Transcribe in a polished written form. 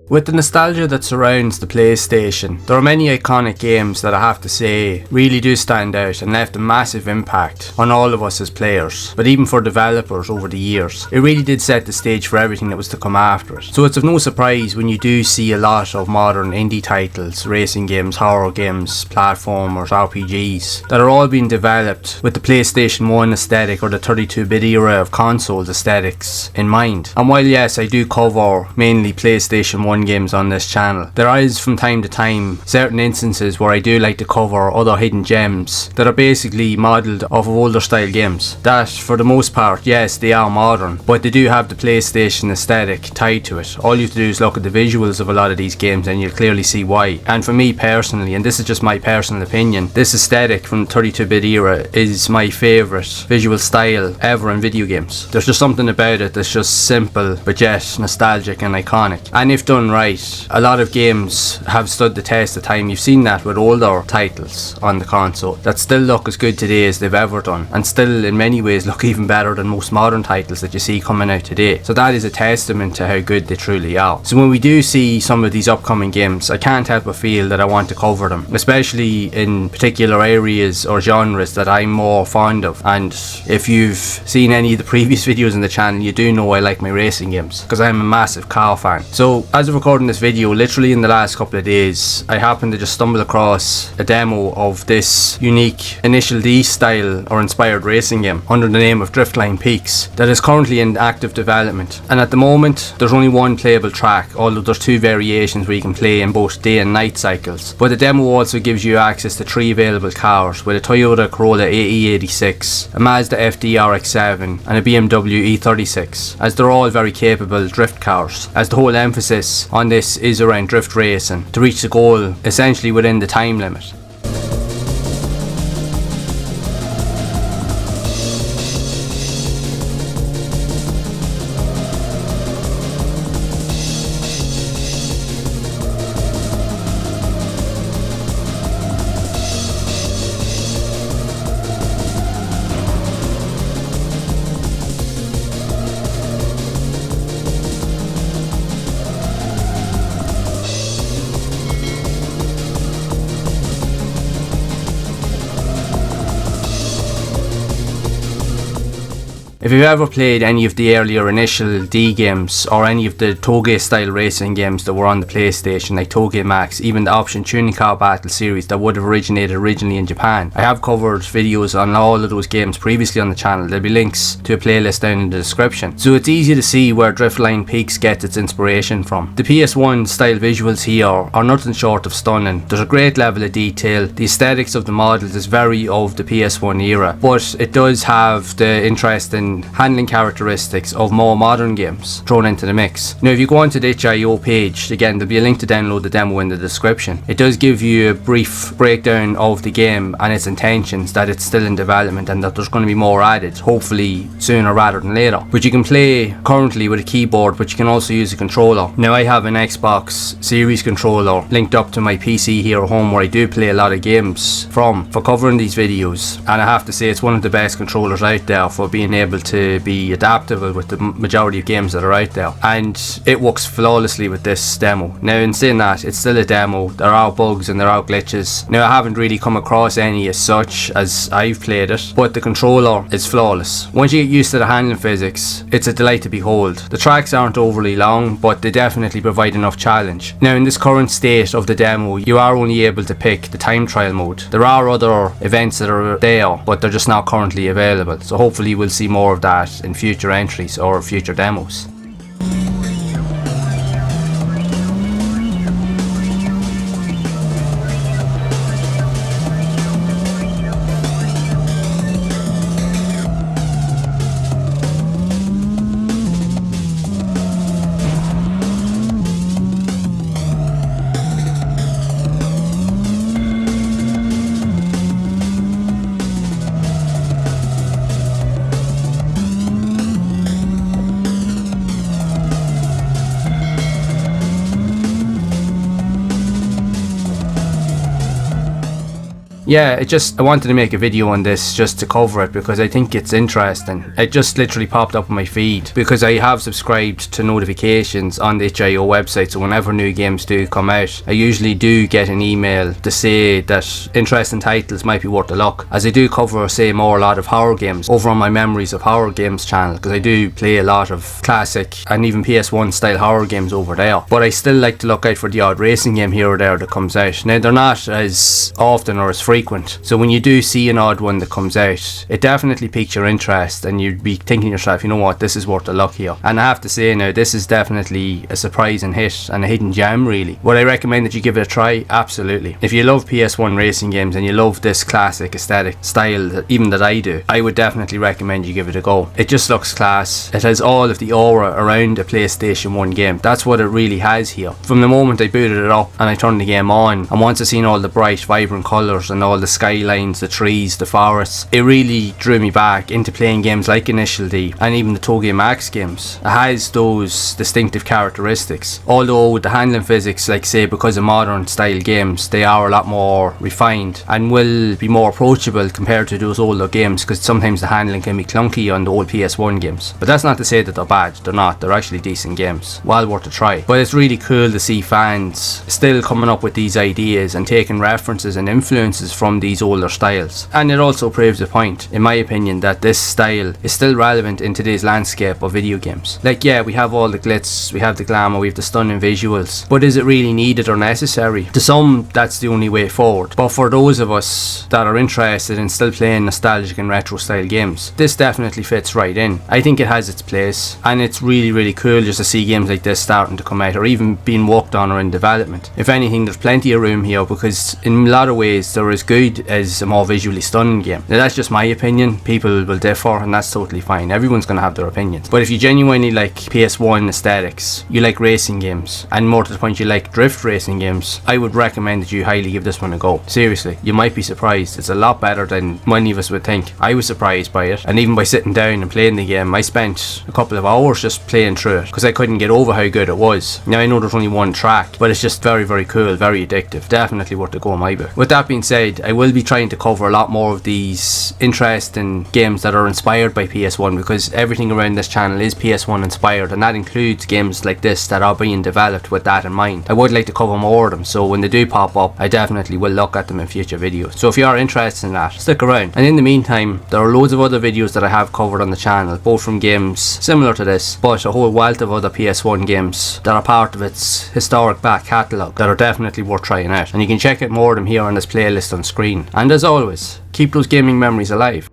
With the nostalgia that surrounds the PlayStation, there are many iconic games that I have to say really do stand out and left a massive impact on all of us as players, but even for developers over the years. It really did set the stage for everything that was to come after it. So it's of no surprise when you do see a lot of modern indie titles, racing games, horror games, platformers, RPGs, that are all being developed with the PlayStation 1 aesthetic or the 32-bit era of consoles aesthetics in mind. And while yes, I do cover mainly PlayStation 1 games on this channel, there is from time to time certain instances where I do like to cover other hidden gems that are basically modelled off of older style games that for the most part, yes, they are modern, but they do have the PlayStation aesthetic tied to it. All you have to do is look at the visuals of a lot of these games and you'll clearly see why. And for me personally, and this is just my personal opinion, this aesthetic from the 32-bit era is my favourite visual style ever in video games. There's just something about it that's just simple but yet nostalgic and iconic. And if done right, a lot of games have stood the test of time. You've seen that with older titles on the console that still look as good today as they've ever done, and still in many ways look even better than most modern titles that you see coming out today. So that is a testament to how good they truly are. So when we do see some of these upcoming games, I can't help but feel that I want to cover them, especially in particular areas or genres that I'm more fond of. And if you've seen any of the previous videos on the channel, you do know I like my racing games because I'm a massive car fan. So as of recording this video, literally in the last couple of days, I happened to just stumble across a demo of this unique Initial D style or inspired racing game under the name of Driftline Peaks that is currently in active development. And at the moment, there's only one playable track, although there's two variations where you can play in both day and night cycles. But the demo also gives you access to 3 available cars, with a Toyota Corolla AE86, a Mazda FD RX-7 and a BMW E36, as they're all very capable drift cars, as the whole emphasis on this is around drift racing to reach the goal essentially within the time limit. If you've ever played any of the earlier Initial D games or any of the Touge style racing games that were on the PlayStation, like Touge Max, even the Option Tuning Car Battle series that would have originated originally in Japan, I have covered videos on all of those games previously on the channel. There'll be links to a playlist down in the description. So it's easy to see where Driftline Peaks gets its inspiration from. The PS1 style visuals here are nothing short of stunning. There's a great level of detail. The aesthetics of the models is very of the PS1 era, but it does have the interesting handling characteristics of more modern games thrown into the mix. Now if you go onto the itch.io page, again there'll be a link to download the demo in the description. It does give you a brief breakdown of the game and its intentions, that it's still in development and that there's going to be more added, hopefully sooner rather than later. But you can play currently with a keyboard, but you can also use a controller. Now I have an Xbox Series controller linked up to my PC here at home where I do play a lot of games from for covering these videos, and I have to say it's one of the best controllers out there for being able to be adaptable with the majority of games that are out there, and it works flawlessly with this demo. Now in saying that, it's still a demo, there are bugs and there are glitches. Now I haven't really come across any as such as I've played it, but the controller is flawless. Once you get used to the handling physics, it's a delight to behold. The tracks aren't overly long, but they definitely provide enough challenge. Now in this current state of the demo, you are only able to pick the time trial mode. There are other events that are there, but they're just not currently available, so hopefully we'll see more of that in future entries or future demos. yeah, I wanted to make a video on this just to cover it because I think it's interesting. It just literally popped up on my feed because I have subscribed to notifications on the HIO website, so whenever new games do come out, I usually do get an email to say that interesting titles might be worth a look, as I do cover, say, a lot of horror games over on my Memories of Horror Games channel, because I do play a lot of classic and even PS1 style horror games over there. But I still like to look out for the odd racing game here or there that comes out. Now, they're not as often or as frequent, so when you do see an odd one that comes out, it definitely piques your interest and you'd be thinking to yourself, you know what, this is worth a look here. And I have to say now, this is definitely a surprising hit and a hidden gem really. Would I recommend that you give it a try? Absolutely. If you love PS1 racing games and you love this classic aesthetic style that I do, I would definitely recommend you give it a go. It just looks class. It has all of the aura around a PlayStation 1 game. That's what it really has here. From the moment I booted it up and I turned the game on, and once I seen all the bright vibrant colours and all the skylines, the trees, the forests, it really drew me back into playing games like Initial D and even the Touge Max games. It has those distinctive characteristics, although with the handling physics, like say because of modern style games, they are a lot more refined and will be more approachable compared to those older games, because sometimes the handling can be clunky on the old PS1 games. But that's not to say that they're bad, they're not. They're actually decent games, well worth a try. But it's really cool to see fans still coming up with these ideas and taking references and influences from these older styles. And it also proves the point, in my opinion, that this style is still relevant in today's landscape of video games. Like, yeah, we have all the glitz, we have the glamour, we have the stunning visuals, but is it really needed or necessary? To some, that's the only way forward. But for those of us that are interested in still playing nostalgic and retro style games, this definitely fits right in. I think it has its place, and it's really, really cool just to see games like this starting to come out or even being worked on or in development. If anything, there's plenty of room here because in a lot of ways they're as good as a more visually stunning game. Now, that's just my opinion. People will differ, and that's totally fine. Everyone's going to have their opinions. But if you genuinely like PS1 aesthetics, you like racing games, and more to the point you like drift racing games, I would recommend that you highly give this one a go. Seriously, you might be surprised. It's a lot better than many of us would think. I was surprised by it, and even by sitting down and playing the game, I spent a couple of hours just playing through it because I couldn't get over how good it was. Now, I know there's only one track, but it's just very, very cool, very addictive. Definitely worth a go in my book. With that being said, I will be trying to cover a lot more of these interesting games that are inspired by PS1, because everything around this channel is PS1 inspired, and that includes games like this that are being developed with that in mind. I would like to cover more of them, so when they do pop up, I definitely will look at them in future videos. So if you are interested in that, stick around. And in the meantime, there are loads of other videos that I have covered on the channel, both from games similar to this, but a whole wealth of other PS1 games that are part of its historic back catalogue that are definitely worth trying out. And you can check out more of them here on this playlist on screen. And as always, keep those gaming memories alive.